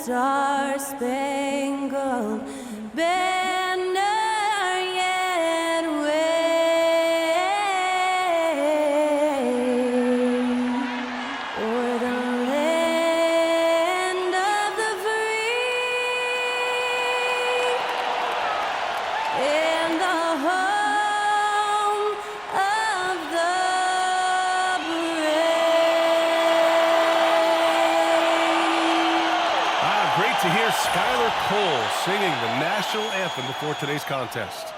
star-spangled banner yet wave o'er the land of the free and the home of the brave. Great to hear Skylar Cole singing the national anthem before today's contest.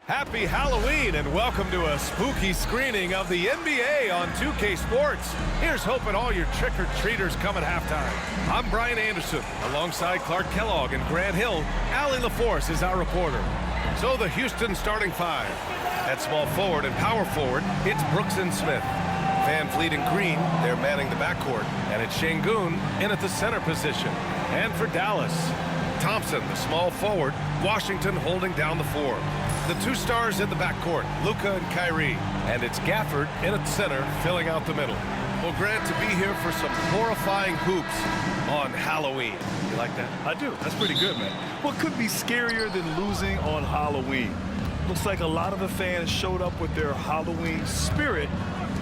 Happy Halloween and welcome to a spooky screening of the NBA on 2K Sports. Here's hoping all your trick-or-treaters come at halftime. I'm Brian Anderson, alongside Clark Kellogg and Grant Hill. Allie LaForce is our reporter. So the Houston starting five. At small forward and power forward, it's Brooks and Smith. Van Vliet and Green, they're manning the backcourt. And it's Şengün in at the center position. And for Dallas, Thompson, the small forward, Washington holding down the four. The two stars in the backcourt, Luka and Kyrie. And it's Gafford in at center, filling out the middle. Well, Grant, to be here for some horrifying hoops on Halloween. You like that? I do. That's pretty good, man. What could be scarier than losing on Halloween? Looks like a lot of the fans showed up with their Halloween spirit,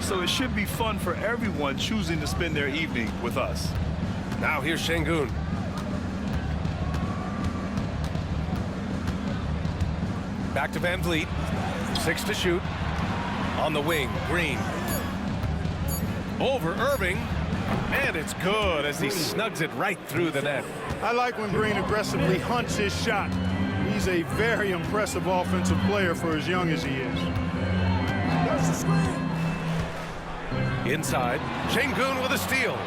so it should be fun for everyone choosing to spend their evening with us. Now here's Şengün. Back to Van Vliet. 6 to shoot. On the wing, Green. Over Irving. And it's good as he snugs it right through the net. I like when Green aggressively hunts his shot. He's a very impressive offensive player for as young as he is. Inside, Şengün with a steal.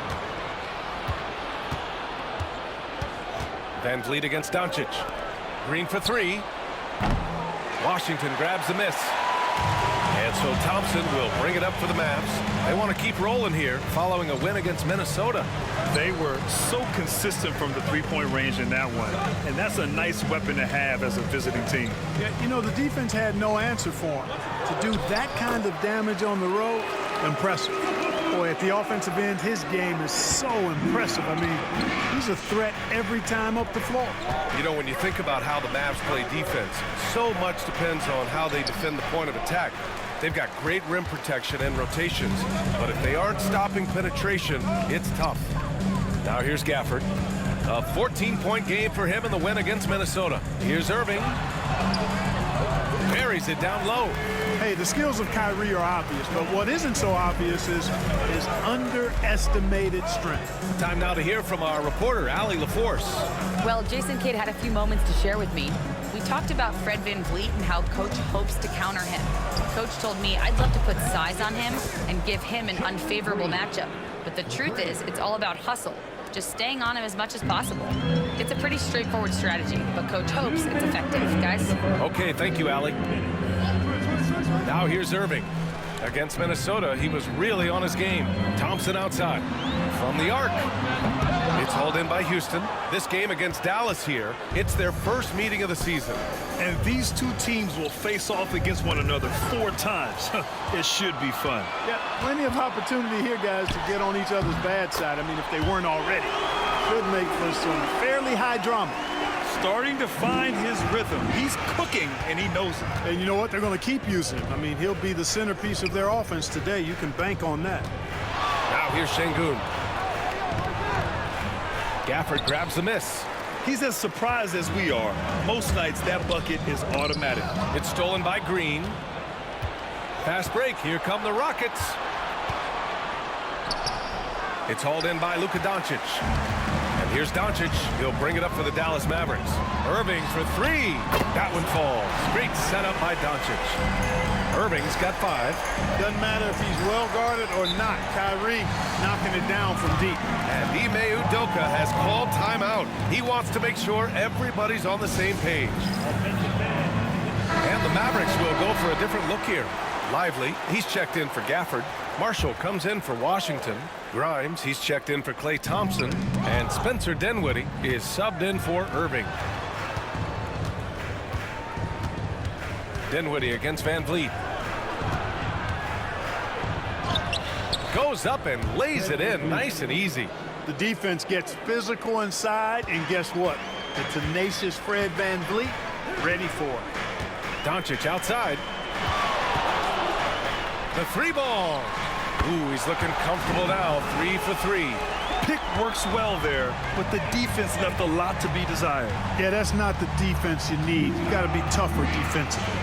Van Vliet against Doncic. Green for three. Washington grabs the miss. And so Thompson will bring it up for the Mavs. They want to keep rolling here following a win against Minnesota. They were so consistent from the three-point range in that one. And that's a nice weapon to have as a visiting team. Yeah, you know, the defense had no answer for him. To do that kind of damage on the road, impressive. Boy, at the offensive end, his game is so impressive. I mean, he's a threat every time up the floor. You know, when you think about how the Mavs play defense, so much depends on how they defend the point of attack. They've got great rim protection and rotations, but if they aren't stopping penetration, it's tough. Now here's Gafford. A 14-point game for him in the win against Minnesota. Here's Irving. Buries it down low. Hey, the skills of Kyrie are obvious, but what isn't so obvious is his underestimated strength. Time now to hear from our reporter, Allie LaForce. Well, Jason Kidd had a few moments to share with me. We talked about Fred Van Vliet and how Coach hopes to counter him. Coach told me I'd love to put size on him and give him an unfavorable matchup. But the truth is, it's all about hustle. Just staying on him as much as possible. It's a pretty straightforward strategy, but Coach hopes it's effective, guys. Okay, thank you, Allie. Now here's Irving. Against Minnesota, he was really on his game. Thompson outside. From the arc. It's hauled in by Houston. This game against Dallas here, it's their first meeting of the season. And these two teams will face off against one another 4 times. It should be fun. Yeah, plenty of opportunity here, guys, to get on each other's bad side. I mean, if they weren't already. Should make for some fairly high drama. Starting to find his rhythm. He's cooking, and he knows it. And you know what? They're going to keep using him. I mean, he'll be the centerpiece of their offense today. You can bank on that. Now here's Şengün. Gafford grabs the miss. He's as surprised as we are. Most nights, that bucket is automatic. It's stolen by Green. Fast break. Here come the Rockets. It's hauled in by Luka Doncic. And Here's Doncic. He'll bring it up for the Dallas Mavericks. Irving for three. That one falls. Great setup by Doncic. Irving's got 5. Doesn't matter if he's well guarded or not. Kyrie knocking it down from deep. And Ime Udoka has called timeout. He wants to make sure everybody's on the same page. And the Mavericks will go for a different look here. Lively, he's checked in for Gafford. Marshall comes in for Washington. Grimes, he's checked in for Klay Thompson. And Spencer Dinwiddie is subbed in for Irving. Dinwiddie against Van Vliet. Goes up and lays it in nice and easy. The defense gets physical inside, and guess what? The tenacious Fred Van Vliet ready for it. Doncic outside. The 3 ball. Ooh, he's looking comfortable now. 3 for 3. Pick works well there, but the defense left a lot to be desired. Yeah, that's not the defense you need. You got to be tougher defensively.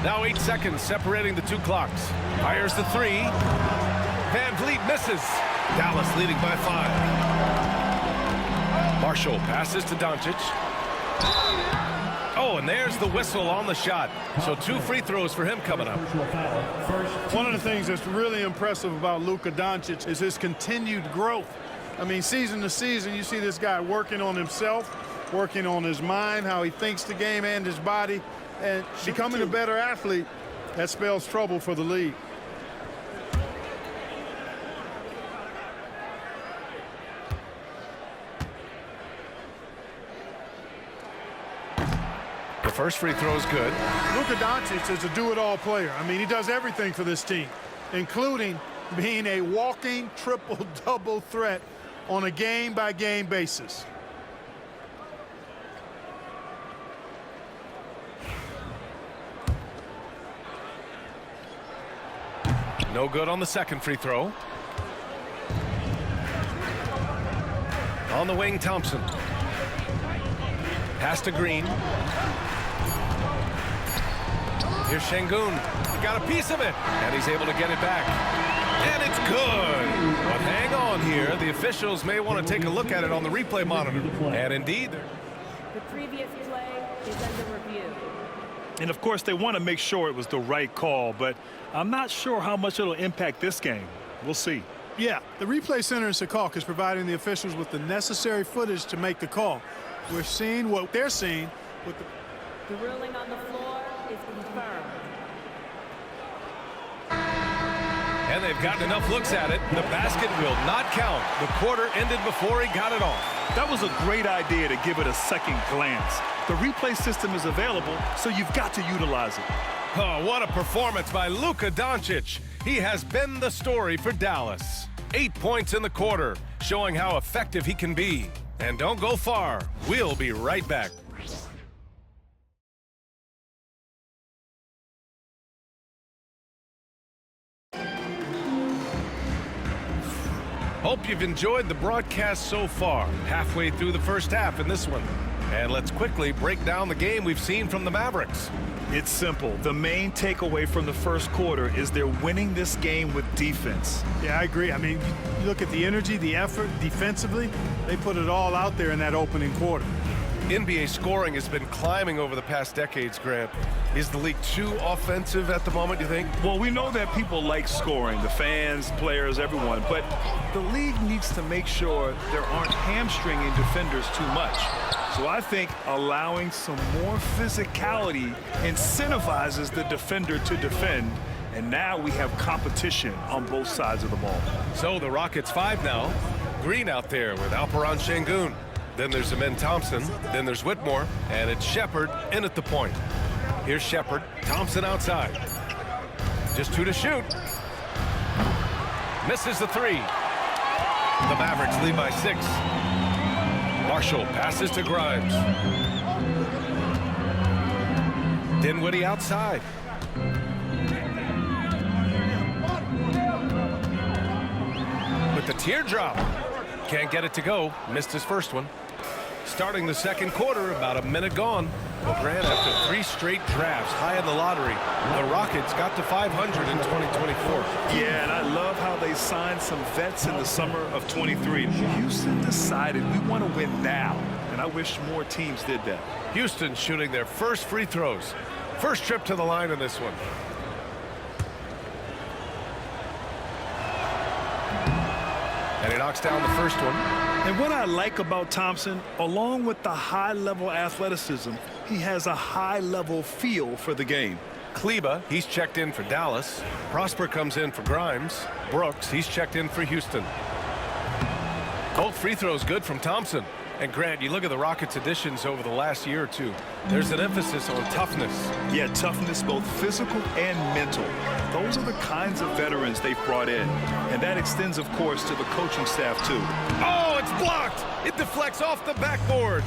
Now 8 seconds separating the 2 clocks. Fires the 3. Van Vliet misses. Dallas leading by 5. Marshall passes to Doncic. Oh, and there's the whistle on the shot. So 2 free throws for him coming up. One of the things that's really impressive about Luka Doncic is his continued growth. I mean, season to season, you see this guy working on himself, working on his mind, how he thinks the game and his body, and becoming a better athlete. That spells trouble for the league. The first free throw is good. Luka Doncic is a do-it-all player. I mean, he does everything for this team, including being a walking triple-double threat on a game-by-game basis. No good on the second free throw. On the wing, Thompson. Pass to Green. Here's Şengün. He got a piece of it, and he's able to get it back. And it's good. But hang on here. The officials may want to take a look at it on the replay monitor. And indeed, The previous play is under review. And of course, they want to make sure it was the right call, but I'm not sure how much it'll impact this game. We'll see. Yeah, the replay center in Secaucus is providing the officials with the necessary footage to make the call. We're seeing what they're seeing with the... The ruling on the floor is confirmed. and they've gotten enough looks at it. The basket will not count. The quarter ended before he got it off. That was a great idea to give it a second glance. The replay system is available, so you've got to utilize it. Oh, what a performance by Luka Doncic. He has been the story for Dallas. 8 points in the quarter, showing how effective he can be. And don't go far. We'll be right back. Hope you've enjoyed the broadcast so far. Halfway through the first half in this one. And let's quickly break down the game we've seen from the Mavericks. It's simple. The main takeaway from the first quarter is they're winning this game with defense. Yeah, I agree. I mean, you look at the energy, the effort defensively, they put it all out there in that opening quarter. NBA scoring has been climbing over the past decades, Grant. Is the league too offensive at the moment, you think? Well, we know that people like scoring, the fans, players, everyone, but the league needs to make sure there aren't hamstringing defenders too much. So I think allowing some more physicality incentivizes the defender to defend, and now we have competition on both sides of the ball. So the Rockets 5 now. Green out there with Alperen Şengün. Then there's Amen Thompson. Then there's Whitmore. And it's Shepherd in at the point. Here's Shepherd. Thompson outside. Just 2 to shoot. Misses the 3. The Mavericks lead by 6. Marshall passes to Grimes. Dinwiddie outside. With the teardrop. Can't get it to go. Missed his first one. Starting the second quarter, about a minute gone. Well, Grant, after 3 straight drafts high in the lottery, the Rockets got to 500 in 2024. Yeah, and I love how they signed some vets in the summer of 23. Houston decided we want to win now, and I wish more teams did that. Houston shooting their first free throws. First trip to the line in this one. And he knocks down the first one. And what I like about Thompson, along with the high-level athleticism, he has a high-level feel for the game. Kleba, he's checked in for Dallas. Prosper comes in for Grimes. Brooks, he's checked in for Houston. Both free throws good from Thompson. And Grant, you look at the Rockets' additions over the last year or two. There's an emphasis on toughness. Yeah, toughness, both physical and mental. Those are the kinds of veterans they've brought in. And that extends, of course, to the coaching staff, too. Oh, it's blocked! It deflects off the backboard.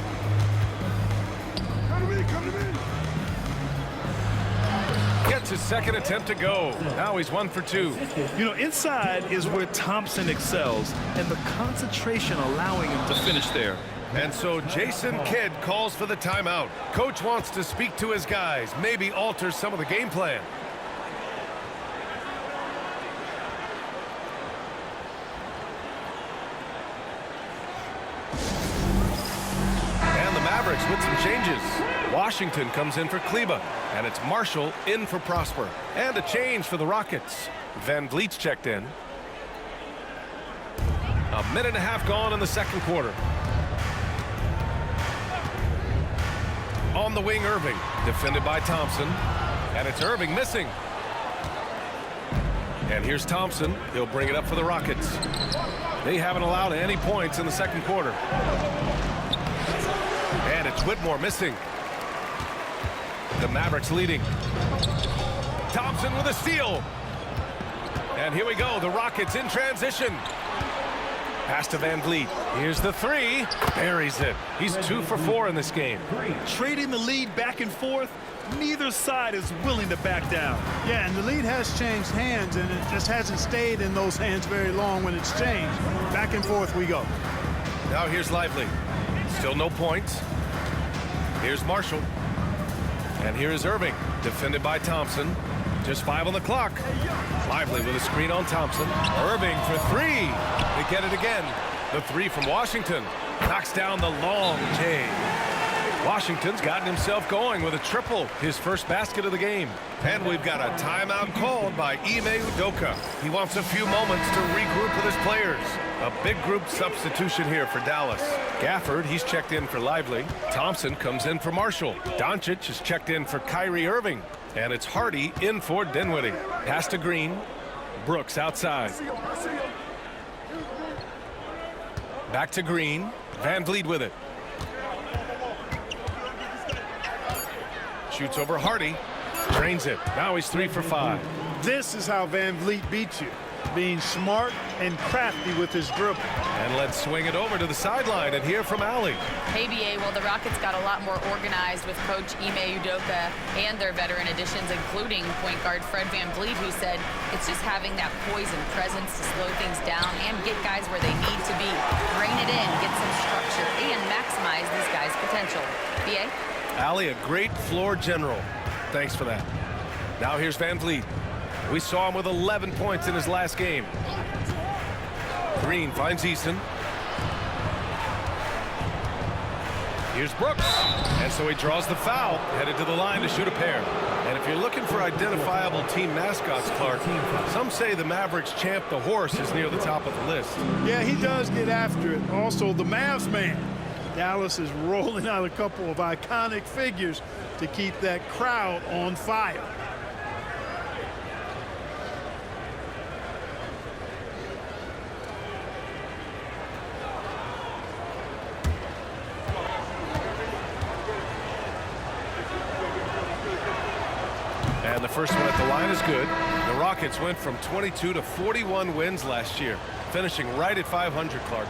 Gets his second attempt to go. Now he's 1 for 2. You know, inside is where Thompson excels, and the concentration allowing him to finish there. And so Jason Kidd calls for the timeout. Coach wants to speak to his guys, maybe alter some of the game plan. And the Mavericks with some changes. Washington comes in for Kleba, and it's Marshall in for Prosper. And a change for the Rockets. Van Vliet's checked in. A minute and a half gone in the second quarter. On the wing, Irving, defended by Thompson, and it's Irving missing. And here's Thompson. He'll bring it up for the Rockets. They haven't allowed any points in the second quarter. And it's Whitmore missing. The Mavericks leading. Thompson with a steal. And here we go, the Rockets in transition. Pass to Van Vliet. Here's the 3. Buries it. He's 2 for 4 in this game. Trading the lead back and forth, neither side is willing to back down. Yeah, and the lead has changed hands, and it just hasn't stayed in those hands very long when it's changed. Back and forth we go. Now here's Lively. Still no points. Here's Marshall. And here is Irving, defended by Thompson. Just 5 on the clock. Lively with a screen on Thompson. Irving for 3. They get it again. The 3 from Washington. Knocks down the long J. Washington's gotten himself going with a triple, his first basket of the game. And we've got a timeout called by Ime Udoka. He wants a few moments to regroup with his players. A big group substitution here for Dallas. Gafford, he's checked in for Lively. Thompson comes in for Marshall. Doncic is checked in for Kyrie Irving. And it's Hardy in for Dinwiddie. Pass to Green. Brooks outside. Back to Green. Van Vliet with it. Shoots over Hardy. Drains it. Now he's 3 for 5. This is how Van Vliet beats you. Being smart and crafty with his dribble. And let's swing it over to the sideline and hear from Allie. Hey, BA, well, the Rockets got a lot more organized with Coach Ime Udoka and their veteran additions, including point guard Fred Van Vliet, who said it's just having that poise and presence to slow things down and get guys where they need to be. Rein it in, get some structure, and maximize these guys' potential. BA? Allie, a great floor general. Thanks for that. Now here's Van Vliet. We saw him with 11 points in his last game. Green finds Eason. Here's Brooks. And so he draws the foul, headed to the line to shoot a pair. And if you're looking for identifiable team mascots, Clark, some say the Mavericks champ, the horse, is near the top of the list. Yeah, he does get after it. Also, the Mavs man. Dallas is rolling out a couple of iconic figures to keep that crowd on fire. And the first one at the line is good. The Rockets went from 22 to 41 wins last year, finishing right at 500, Clark.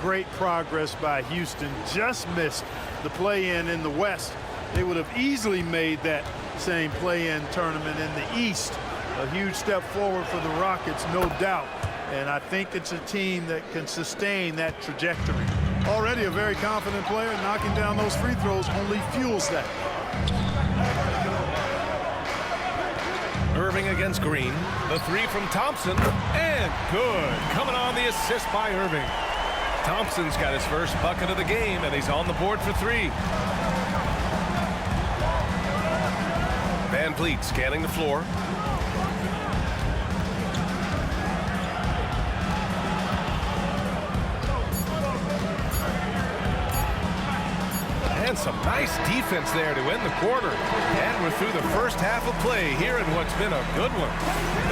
Great progress by Houston. Just missed the play-in in the West. They would have easily made that same play-in tournament in the East. A huge step forward for the Rockets, no doubt. And I think it's a team that can sustain that trajectory. Already a very confident player. Knocking down those free throws only fuels that. Irving against Green. The three from Thompson. And good. Coming on the assist by Irving. Thompson's got his first bucket of the game, and he's on the board for three. Van Vliet scanning the floor. And some nice defense there to end the quarter. And we're through the first half of play here in what's been a good one.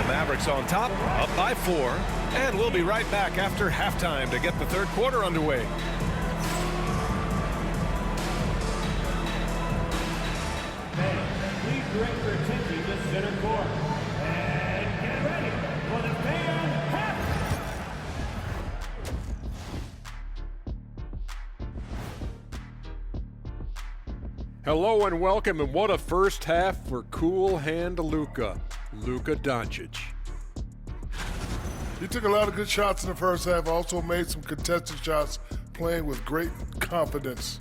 The Mavericks on top, up by 4. And we'll be right back after halftime to get the third quarter underway. Please direct your attention to center court. And get ready for the fan half. Hello and welcome, and what a first half for cool hand Luka Doncic. He took a lot of good shots in the first half, also made some contested shots, playing with great confidence.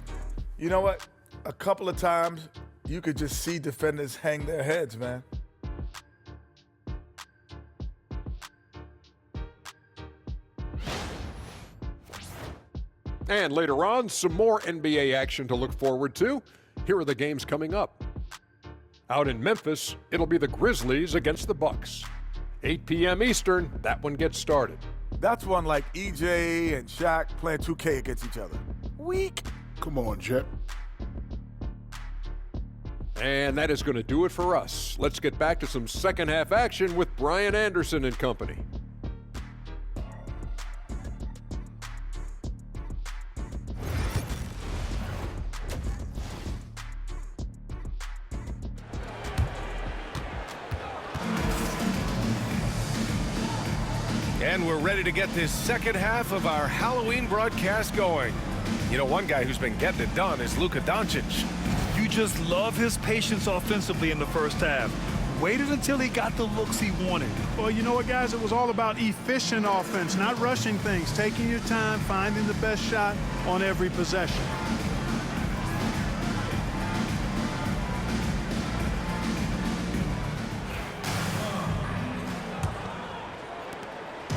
You know what? A couple of times, you could just see defenders hang their heads, man. And later on, some more NBA action to look forward to. Here are the games coming up. Out in Memphis, it'll be the Grizzlies against the Bucks. 8 p.m. Eastern, that one gets started. That's one like EJ and Shaq playing 2K against each other. Weak. Come on, Jet. And that is going to do it for us. Let's get back to some second half action with Brian Anderson and company. And we're ready to get this second half of our Halloween broadcast going. You know, one guy who's been getting it done is Luka Doncic. You just love his patience offensively in the first half. Waited until he got the looks he wanted. Well, you know what, guys? It was all about efficient offense, not rushing things, taking your time, finding the best shot on every possession.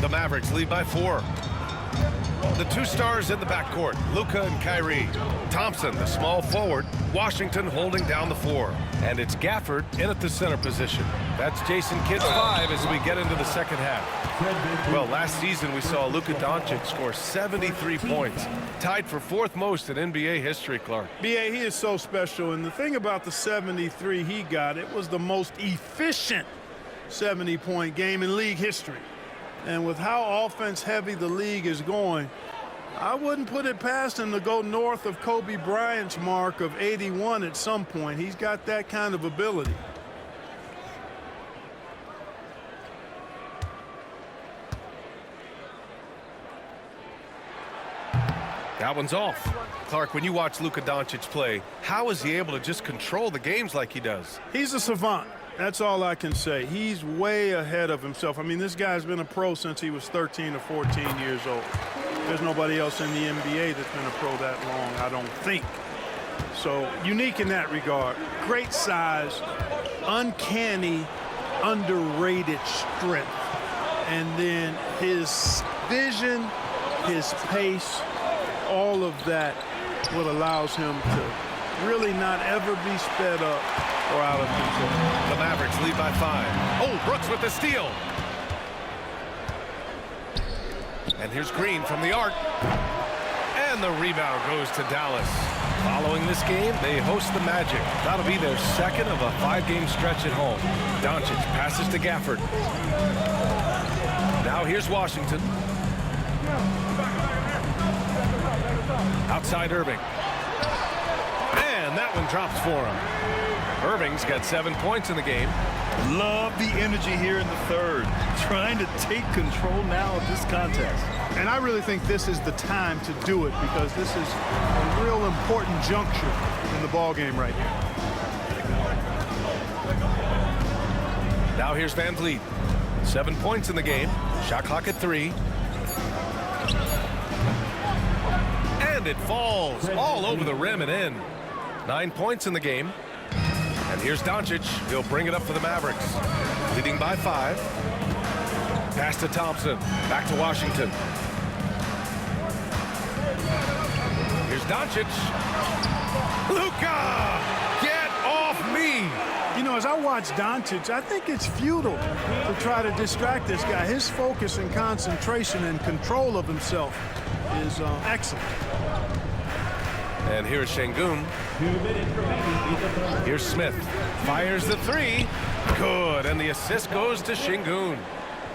The Mavericks lead by 4. The two stars in the backcourt, Luka and Kyrie. Thompson, the small forward. Washington holding down the 4. And it's Gafford in at the center position. That's Jason Kidd's 5 as we get into the second half. Well, last season we saw Luka Doncic score 73 points. Tied for 4th most in NBA history, Clark. B.A., he is so special. And the thing about the 73 he got, it was the most efficient 70-point game in league history. And with how offense-heavy the league is going, I wouldn't put it past him to go north of Kobe Bryant's mark of 81 at some point. He's got that kind of ability. That one's off. Clark, when you watch Luka Doncic play, how is he able to just control the games like he does? He's a savant. That's all I can say. He's way ahead of himself. I mean, this guy's been a pro since he was 13 or 14 years old. There's nobody else in the NBA that's been a pro that long, I don't think. So, unique in that regard. Great size, uncanny, underrated strength. And then his vision, his pace, all of that what allows him to really not ever be sped up or out of control. The Mavericks lead by 5. Oh, Brooks with the steal. And here's Green from the arc. And the rebound goes to Dallas. Following this game, they host the Magic. That'll be their second of a 5-game stretch at home. Doncic passes to Gafford. Now here's Washington. Outside Irving. And that one drops for him. Irving's got 7 points in the game. Love the energy here in the third. Trying to take control now of this contest. And I really think this is the time to do it because this is a real important juncture in the ball game right here. Now here's Van Vliet. 7 points in the game. Shot clock at 3. And it falls all over the rim and in. 9 points in the game. And here's Doncic. He'll bring it up for the Mavericks. Leading by 5. Pass to Thompson. Back to Washington. Here's Doncic. Luka! Get off me! You know, as I watch Doncic, I think it's futile to try to distract this guy. His focus and concentration and control of himself is excellent. And here's Şengün. 2 minutes remaining. Here's Smith. Fires the 3. Good. And the assist goes to Şengün.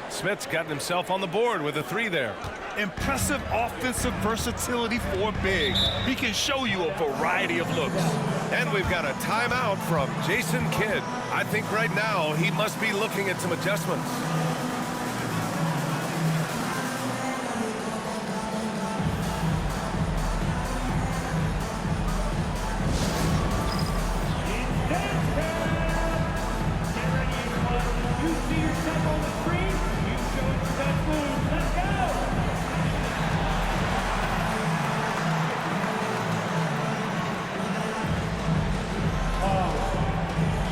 Smith's gotten himself on the board with a 3 there. Impressive offensive versatility for big. He can show you a variety of looks. And we've got a timeout from Jason Kidd. I think right now he must be looking at some adjustments. You see yourself on the screen. You show us your best move. Let's go.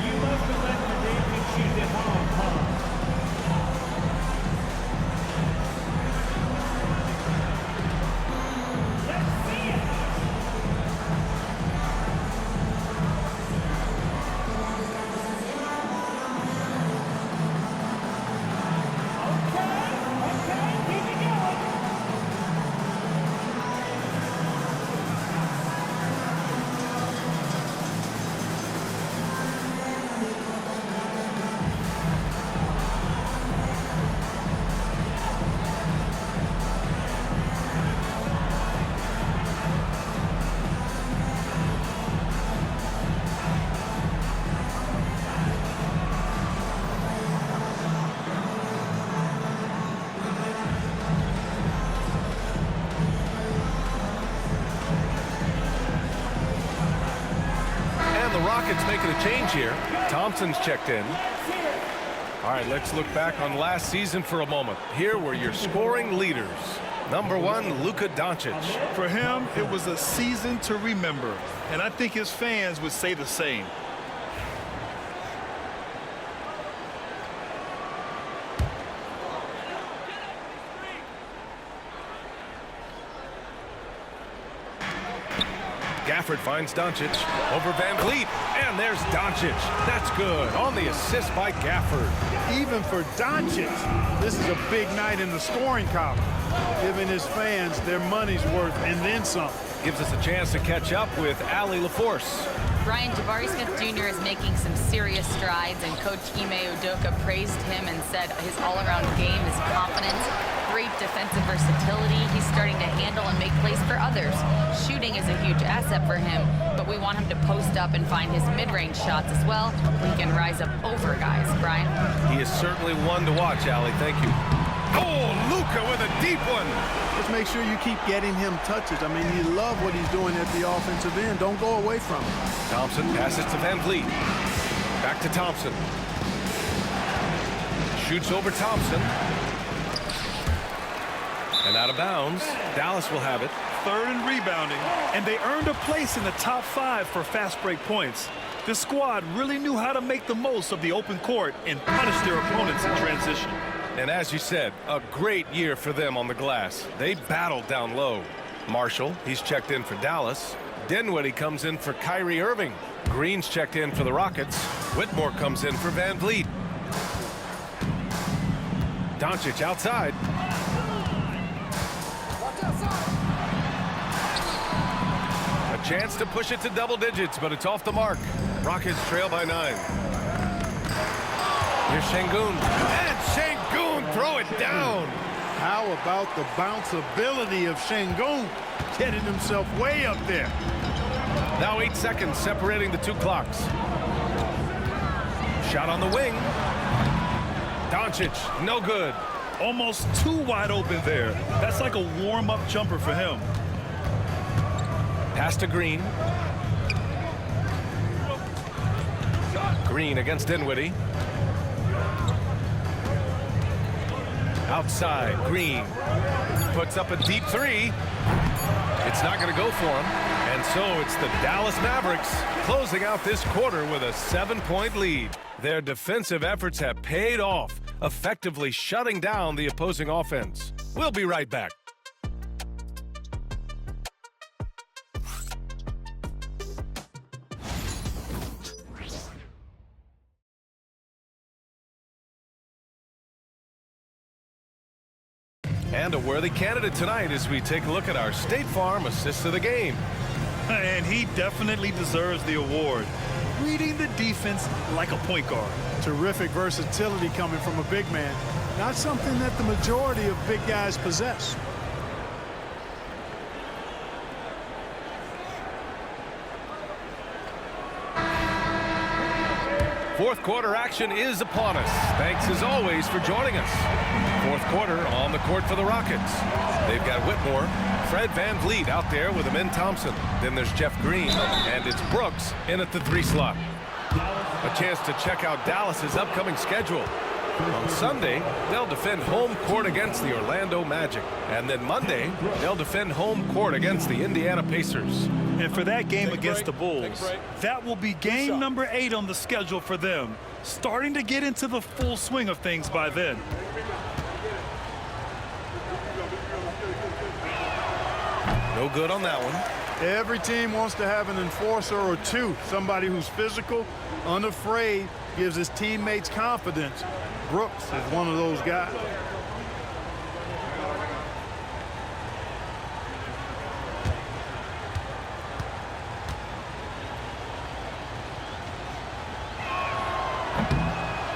You must have left your dancing shoes at home, huh? Let's see it. Okay, keep it going. And the Rockets making a change here. Thompson's checked in. All right, let's look back on last season for a moment. Here were your scoring leaders. Number 1, Luka Doncic. For him, it was a season to remember. And I think his fans would say the same. Gafford finds Doncic over Van Vliet. And there's Doncic. That's good. On the assist by Gafford. Even for Doncic, this is a big night in the scoring column, giving his fans their money's worth and then some. Gives us a chance to catch up with Allie LaForce. Brian, Jabari Smith Jr. is making some serious strides, and Coach Ime Udoka praised him and said his all-around game is confidence, great defensive versatility. He's starting to handle and make plays for others. Shooting is a huge asset for him, but we want him to post up and find his mid-range shots as well, where he can rise up over guys. Brian? He is certainly one to watch, Allie. Thank you. Oh, Luka with a deep one. Just make sure you keep getting him touches. I mean, you love what he's doing at the offensive end. Don't go away from him. Thompson passes to Van Vliet. Back to Thompson. Shoots over Thompson. And out of bounds. Dallas will have it. Third in rebounding, and they earned a place in the top 5 for fast break points. This squad really knew how to make the most of the open court and punish their opponents in transition. And as you said, a great year for them on the glass. They battled down low. Marshall, he's checked in for Dallas. Dinwiddie comes in for Kyrie Irving. Green's checked in for the Rockets. Whitmore comes in for Van Vliet. Doncic outside. A chance to push it to double digits, but it's off the mark. Rockets trail by 9. Here's Şengün. And Şengün, throw it down. How about the bounceability of Şengün, getting himself way up there. Now 8 seconds separating the 2 clocks. Shot on the wing. Doncic, no good. Almost too wide open there. That's like a warm-up jumper for him. Pass to Green. Green against Dinwiddie. Outside, Green puts up a deep 3. It's not going to go for him. And so it's the Dallas Mavericks closing out this quarter with a 7-point lead. Their defensive efforts have paid off, effectively shutting down the opposing offense. We'll be right back. And a worthy candidate tonight as we take a look at our State Farm assist of the game. And he definitely deserves the award. Reading the defense like a point guard. Terrific versatility coming from a big man. Not something that the majority of big guys possess. Fourth quarter action is upon us. Thanks as always for joining us. Fourth quarter on the court for the Rockets. They've got Whitmore, Fred VanVleet out there with Amin Thompson. Then there's Jeff Green, and it's Brooks in at the 3 slot. A chance to check out Dallas's upcoming schedule. On Sunday, they'll defend home court against the Orlando Magic. And then Monday, they'll defend home court against the Indiana Pacers. And for that game against the Bulls, that will be game number 8 on the schedule for them. Starting to get into the full swing of things by then. No good on that one. Every team wants to have an enforcer or two, somebody who's physical, unafraid, gives his teammates confidence. Brooks is one of those guys.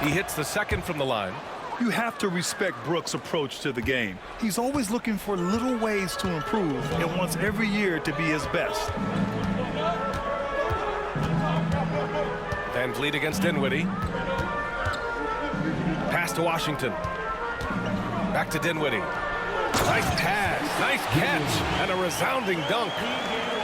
He hits the second from the line. You have to respect Brooks' approach to the game. He's always looking for little ways to improve and wants every year to be his best. VanVleet against Dinwiddie. Pass to Washington. Back to Dinwiddie. Nice pass, nice catch, and a resounding dunk.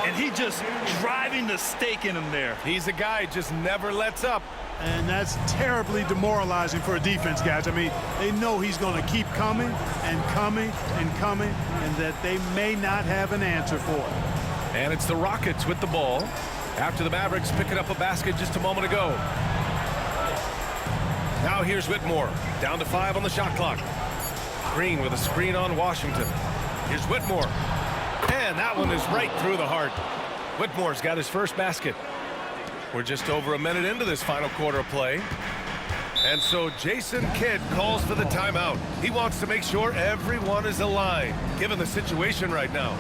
And he just driving the stake in him there. He's a guy who just never lets up. And that's terribly demoralizing for a defense, guys. I mean, they know he's going to keep coming and coming and coming, and that they may not have an answer for it. And it's the Rockets with the ball after the Mavericks picking up a basket just a moment ago. Now here's Whitmore, down to 5 on the shot clock. Green with a screen on Washington. Here's Whitmore. And that one is right through the heart. Whitmore's got his first basket. We're just over a minute into this final quarter of play. And so Jason Kidd calls for the timeout. He wants to make sure everyone is aligned, given the situation right now.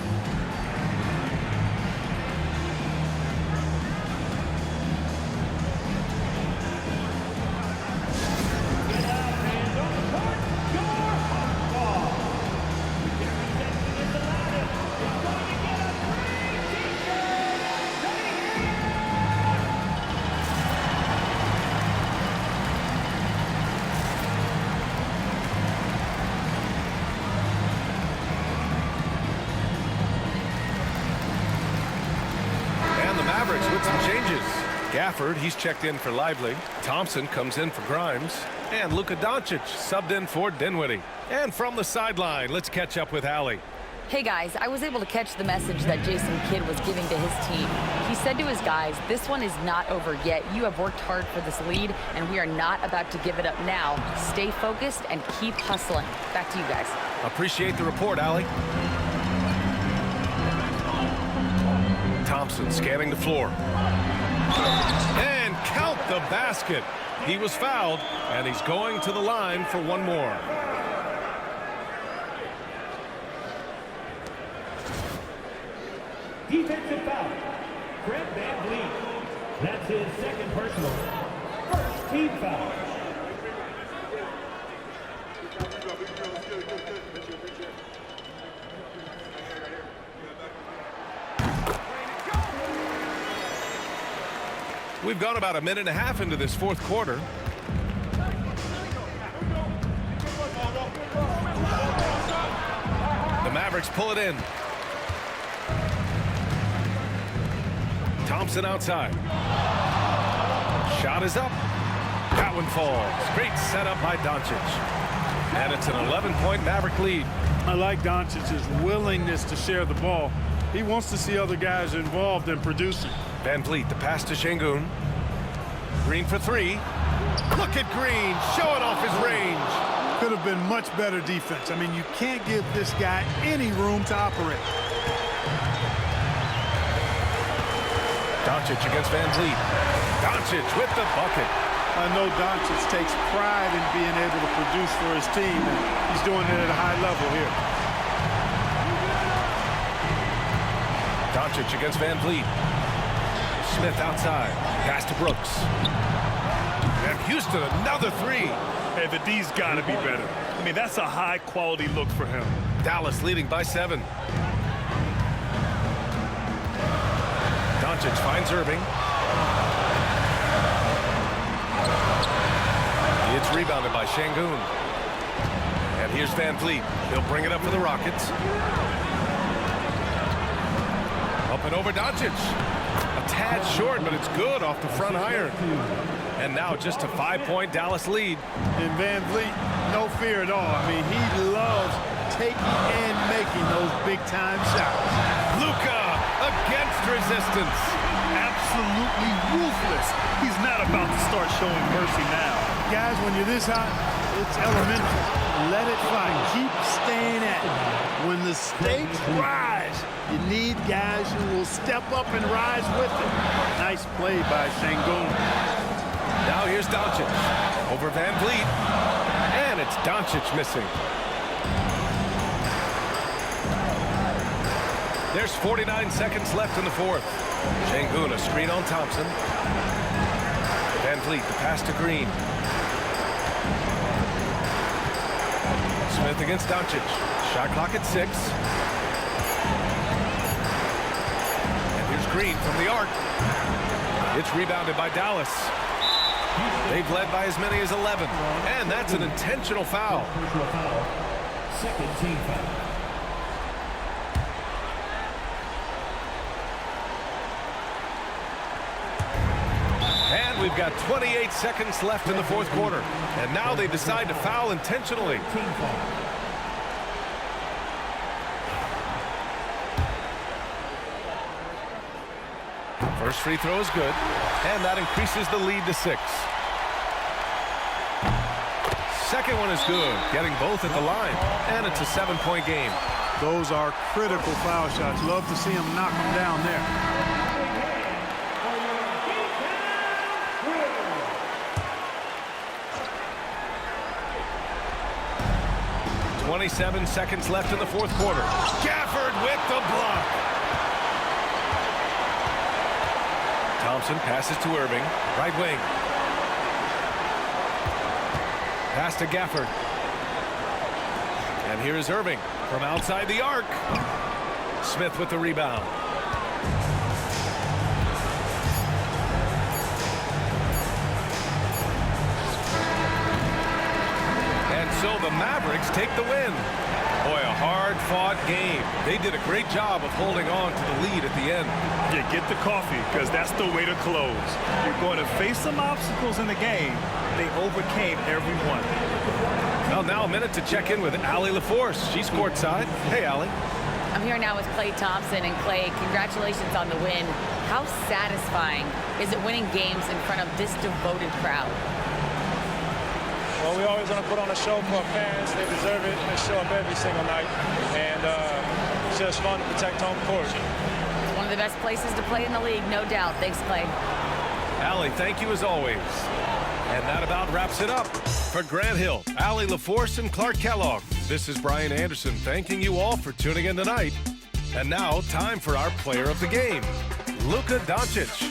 Mavericks with some changes. Gafford, he's checked in for Lively. Thompson comes in for Grimes. And Luka Doncic subbed in for Dinwiddie. And from the sideline, let's catch up with Allie. Hey guys, I was able to catch the message that Jason Kidd was giving to his team. He said to his guys, this one is not over yet. You have worked hard for this lead, and we are not about to give it up now. Stay focused and keep hustling. Back to you guys. Appreciate the report, Allie. Thompson scanning the floor. And count the basket. He was fouled, and he's going to the line for one more. Defensive foul. Fred VanVleet. That's his second personal. First team foul. We've gone about a minute and a half into this fourth quarter. The Mavericks pull it in. Thompson outside. Shot is up. That one falls. Great setup by Doncic. And it's an 11-point Maverick lead. I like Doncic's willingness to share the ball. He wants to see other guys involved in producing. Van Vliet, the pass to Şengün. Green for three. Look at Green, showing off his range. Could have been much better defense. I mean, you can't give this guy any room to operate. Doncic against Van Vliet. Doncic with the bucket. I know Doncic takes pride in being able to produce for his team, and he's doing it at a high level here. Doncic against Van Vliet. Smith outside. Pass to Brooks. And Houston, another three. Hey, the D's got to be better. I mean, that's a high-quality look for him. Dallas leading by 7. Doncic finds Irving. It's rebounded by Şengün. And here's Van Vliet. He'll bring it up for the Rockets. Up and over Doncic. A tad short, but it's good off the front iron. And now just a 5-point Dallas lead. And Van Vliet, no fear at all. I mean, he loves taking and making those big-time shots. Luka against resistance. Absolutely ruthless. He's not about to start showing mercy now. Guys, when you're this hot, it's elemental. Let it fly. Keep staying at it. When the stakes rise, you need guys who will step up and rise with it. Nice play by Şengün. Now here's Doncic over Van Vliet. And it's Doncic missing. There's 49 seconds left in the fourth. Şengün, a screen on Thompson. Van Vliet, the pass to Green. Smith against Doncic. Shot clock at 6. And here's Green from the arc. It's rebounded by Dallas. They've led by as many as 11. And that's an intentional foul. Second team foul. And we've got 28 seconds left in the fourth quarter. And now they decide to foul intentionally. Team foul. First free throw is good. And that increases the lead to 6. Second one is good, getting both at the line. And it's a 7-point game. Those are critical foul shots. Love to see him knock them down there. 27 seconds left in the fourth quarter. Gafford with the block. Thompson passes to Irving, right wing. Pass to Gafford. And here is Irving from outside the arc. Smith with the rebound. And so the Mavericks take the win. Boy, a hard-fought game. They did a great job of holding on to the lead at the end. Yeah, get the coffee, because that's the way to close. You're going to face some obstacles in the game. They overcame every one. Well, now a minute to check in with Allie LaForce. She's courtside. Hey, Allie. I'm here now with Klay Thompson. And Klay, congratulations on the win. How satisfying is it winning games in front of this devoted crowd? Well, we always want to put on a show for our fans. They deserve it. They show up every single night. And it's just fun to protect home court. It's one of the best places to play in the league, no doubt. Thanks, Klay. Allie, thank you as always. And that about wraps it up. For Grant Hill, Allie LaForce, and Clark Kellogg, this is Brian Anderson thanking you all for tuning in tonight. And now, time for our player of the game, Luka Doncic.